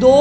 2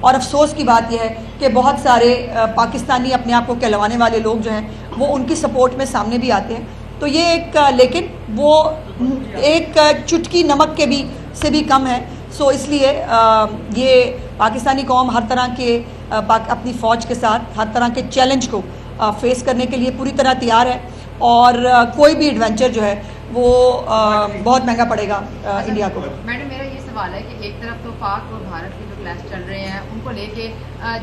اور افسوس کی بات یہ ہے کہ بہت سارے پاکستانی اپنے آپ کو کہلوانے والے لوگ جو ہیں وہ ان کی سپورٹ میں سامنے بھی آتے ہیں. تو یہ ایک لیکن وہ ایک چٹکی نمک کے بھی سے بھی کم ہے. سو اس لیے یہ پاکستانی قوم ہر طرح کے اپنی فوج کے ساتھ ہر طرح کے چیلنج کو فیس کرنے کے لیے پوری طرح تیار ہے, اور کوئی بھی ایڈونچر جو ہے وہ بہت مہنگا پڑے گا انڈیا کو. میڈم میرا یہ سوال ہے کہ ایک طرف تو پاک اور بھارت کے جو کلیش چل رہے ہیں ان کو لے کے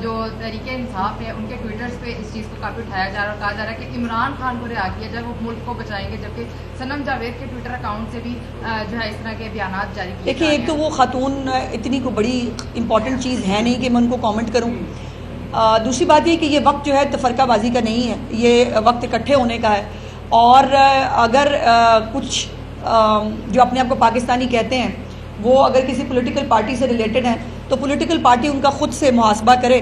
جو تحریک انصاف ہے ان کے ٹویٹرز پہ اس چیز کو کافی اٹھایا جا رہا ہے اور کہا جا رہا ہے کہ عمران خان کو رہا کیا جائے, وہ ملک کو بچائیں گے, جبکہ صنم جاوید کے ٹویٹر اکاؤنٹ سے بھی جو ہے اس طرح کے بیانات جاری کیے. دیکھیے ایک تو وہ خاتون اتنی کو بڑی امپورٹنٹ چیز ہے نہیں کہ میں ان کو کامنٹ کروں. دوسری بات یہ کہ یہ وقت جو ہے تفرقہ بازی کا نہیں ہے, یہ وقت اکٹھے ہونے کا ہے. اور اگر کچھ جو اپنے آپ کو پاکستانی کہتے ہیں وہ اگر کسی پولیٹیکل پارٹی سے ریلیٹڈ ہیں تو پولیٹیکل پارٹی ان کا خود سے محاسبہ کرے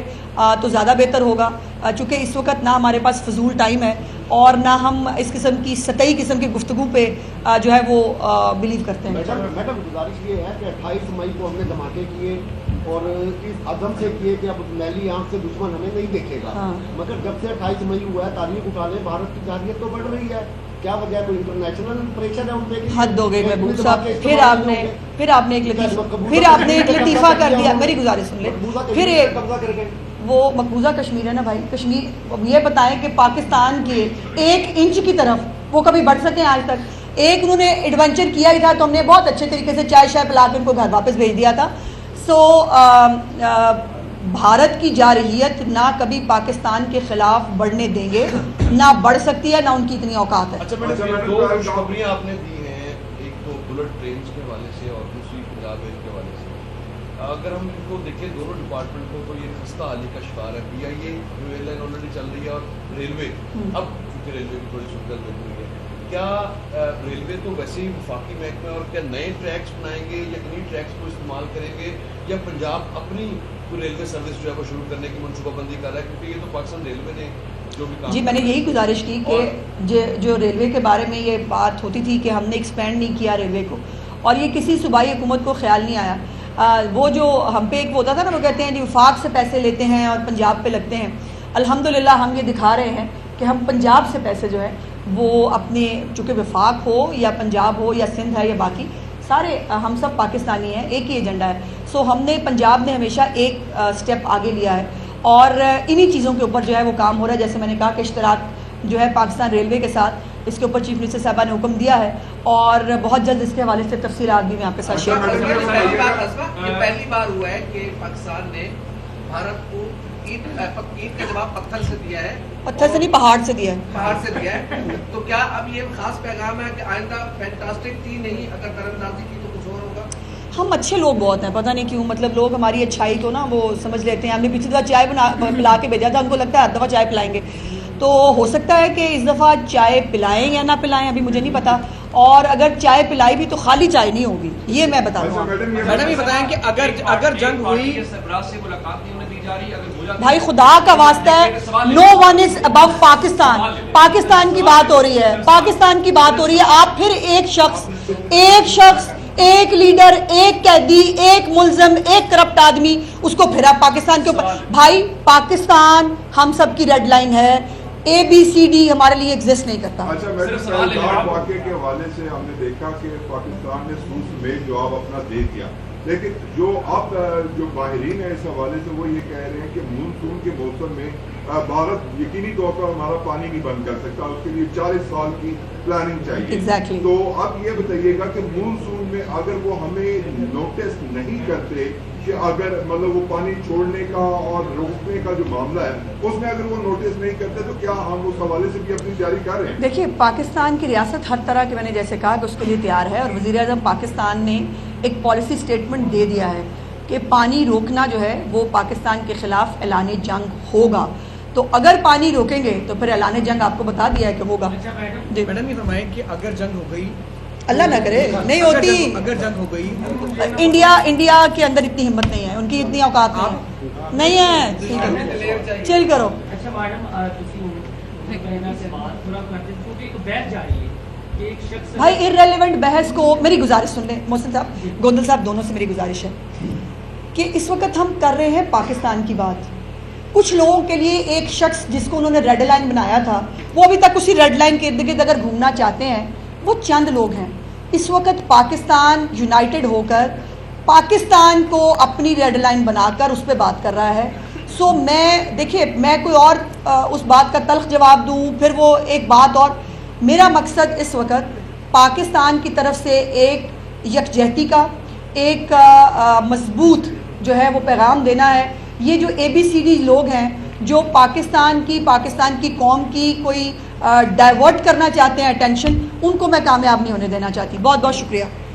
تو زیادہ بہتر ہوگا, چونکہ اس وقت نہ ہمارے پاس فضول ٹائم ہے اور نہ ہم اس قسم کی سطحی قسم کی گفتگو پہ جو ہے وہ بلیو کرتے ہیں. میڈم گزارش یہ ہے کہ 28 مئی کو ہم نے دھماکے کیے اور اس عزم سے کیے کہ اب میلی آنکھ سے دشمن ہمیں نہیں دیکھے گا, مگر جب سے 28 مئی ہوا ہے تاریخ اٹھانے بھارت کی جارحیت تو بڑھ رہی ہے. کیا وجہ ہے, کوئی انٹرنیشنل پریشر ہے ان پہ؟ حد ہو گئی محبوب صاحب, پھر آپ نے ایک لطیفہ کر دیا. میری گزارش سن لیں. پھر وہ مقبوضہ کشمیر ہے نا بھائی, کشمیر یہ بتائیں کہ پاکستان کے 1 انچ کی طرف وہ کبھی بڑھ سکے آج تک؟ ایک انہوں نے ایڈونچر کیا ہی تھا تو ہم نے بہت اچھے طریقے سے چائے شائے پلا کے ان کو گھر واپس بھیج دیا تھا. سو بھارت کی جارحیت نہ کبھی پاکستان کے خلاف بڑھنے دیں گے, نہ بڑھ سکتی ہے, نہ ان کی اتنی اوقات ہے. اچھا میڈم, 2 خوشخبریاں آپ نے دی ہیں, ایک تو بلٹ ٹرینز کے حوالے سے اور دوسری پنجاب ایئر کے حوالے سے. اگر ہم ان کو دیکھیں دونوں ڈپارٹمنٹ کو تو یہ خستہ حالی کا شکار ہے. پی آئی اے جو ایئر لائن آلریڈی چل رہی ہے اور ریلوے, اب چونکہ ریلوے کی تھوڑی سہولت بن رہی ہے, کیا ریلوے تو ویسے ہی وفاقی محکمہ اور کیا نئے ٹریکس بنائیں گے یا انہیں ٹریکس کو استعمال کریں گے, یا پنجاب اپنی ریلوے سروس جو ہے وہ شروع کرنے کی منصوبہ بندی کر رہا ہے, کیونکہ یہ تو پاکستان ریلوے نے جو بھی کام. جی میں نے یہی گزارش کی کہ جو ریلوے کے بارے میں یہ بات ہوتی تھی کہ ہم نے ایکسپینڈ نہیں کیا ریلوے کو, اور یہ کسی صوبائی حکومت کو خیال نہیں آیا. وہ جو ہم پہ ایک ہوتا تھا نا, وہ کہتے ہیں جی وفاق سے پیسے لیتے ہیں اور پنجاب پہ لگتے ہیں. الحمدللہ ہم یہ دکھا رہے ہیں کہ ہم پنجاب سے پیسے جو ہے وہ اپنے, چونکہ وفاق ہو یا پنجاب ہو یا سندھ ہے یا باقی سارے ہم سب پاکستانی ہیں, ایک ہی ایجنڈا ہے. سو ہم نے پنجاب نے ہمیشہ ایک سٹیپ آگے لیا ہے اور انہی چیزوں کے اوپر جو ہے وہ کام ہو رہا ہے. جیسے میں نے کہا کہ اشتراک جو ہے پاکستان ریلوے کے ساتھ, اس کے اوپر چیف منسٹر صاحبہ نے حکم دیا ہے اور بہت جلد اس کے حوالے سے تفصیلات بھی میں آپ کے ساتھ شیئر کروں گا. یہ پہلی بار ہوا ہے کہ پاکستان نے بھارت کو عید کا جواب پتھر سے دیا ہے, پتھر سے نہیں پہاڑ سے دیا ہے, پہاڑ سے دیا ہے. تو کیا اب یہ خاص پیغام ہے کہ آئندہ فینٹاسٹک تھی نہیں, اگر ترندازی کی تو کچھ اور ہوگا؟ ہم اچھے لوگ بہت ہیں, پتہ نہیں کیوں, مطلب لوگ ہماری اچھائی کو نا وہ سمجھ لیتے ہیں. ہم نے پچھلی دفعہ چائے پلا کے بھیجا تھا, ان کو لگتا ہے ہر دفعہ چائے پلائیں گے, تو ہو سکتا ہے کہ اس دفعہ چائے پلائیں یا نہ پلائیں ابھی مجھے نہیں پتا, اور اگر چائے پلائی بھی تو خالی چائے نہیں ہوگی, یہ میں بتا دوں. میڈم یہ بتائیں کہ اگر جنگ ہوئی, بھائی خدا کا واسطہ ہے, نو ون از ابو پاکستان. پاکستان کی بات ہو رہی ہے, پاکستان کی بات ہو رہی ہے. آپ پھر ایک شخص ایک لیڈر, ایک قیدی, ایک ملزم, ایک کرپٹ آدمی, اس کو پھر آپ پاکستان کے اوپر. بھائی پاکستان ہم سب کی ریڈ لائن ہے, ABCD ہمارے لیے ایگزسٹ نہیں کرتا. اچھا میڈم, واقعے کے حوالے سے ہم نے دیکھا کہ پاکستان نے سوز میں جواب اپنا دے دیا, لیکن جو ماہرین ہیں اس حوالے سے وہ یہ کہہ رہے ہیں کہ مونسون کے موسم میں بھارت یقینی طور پر ہمارا پانی نہیں بند کر سکتا, اس کے لیے 40 سال کی پلاننگ چاہیے. Exactly. تو اب یہ بتائیے گا کہ مونسون میں اگر وہ ہمیں نوٹس نہیں کرتے کہ اگر مطلب وہ پانی چھوڑنے کا اور روکنے کا جو معاملہ ہے اس میں اگر وہ نوٹس نہیں کرتے تو کیا ہم اس حوالے سے بھی اپنی تیاری کر رہے ہیں؟ دیکھیے پاکستان کی ریاست ہر طرح کے, میں نے جیسے کہا کہ اس کے لیے تیار ہے, اور وزیر اعظم پاکستان نے ایک پالیسی سٹیٹمنٹ دے دیا ہے کہ پانی روکنا جو ہے وہ پاکستان کے خلاف اعلان جنگ ہوگا. تو اگر پانی روکیں گے تو پھر اعلان جنگ آپ کو بتا دیا ہے کہ ہوگا. میڈم یہ فرمائیں کہ اگر جنگ ہو گئی, اللہ نہ کرے نہیں ہوتی, اگر جنگ ہو گئی, انڈیا کے اندر اتنی ہمت نہیں ہے, ان کی اتنی اوقات نہیں ہے. چل کرو. بھائی ارریلیونٹ بحث کو, میری گزارش سن لیں محسن صاحب, گوندل صاحب, دونوں سے میری گزارش ہے, کہ اس وقت ہم کر رہے ہیں پاکستان کی بات. کچھ لوگوں کے لیے ایک شخص جس کو انہوں نے ریڈ لائن بنایا تھا وہ ابھی تک اسی ریڈ لائن کے ارد گرد اگر گھومنا چاہتے ہیں, وہ چند لوگ ہیں. اس وقت پاکستان یونائٹڈ ہو کر پاکستان کو اپنی ریڈ لائن بنا کر اس پہ بات کر رہا ہے. سو میں کوئی اور اس بات کا تلخ جواب دوں پھر وہ ایک بات. اور میرا مقصد اس وقت پاکستان کی طرف سے ایک یکجہتی کا ایک مضبوط جو ہے وہ پیغام دینا ہے. یہ جو ABCD لوگ ہیں جو پاکستان کی قوم کی کوئی ڈائیورٹ کرنا چاہتے ہیں اٹینشن, ان کو میں کامیاب نہیں ہونے دینا چاہتی. بہت بہت شکریہ.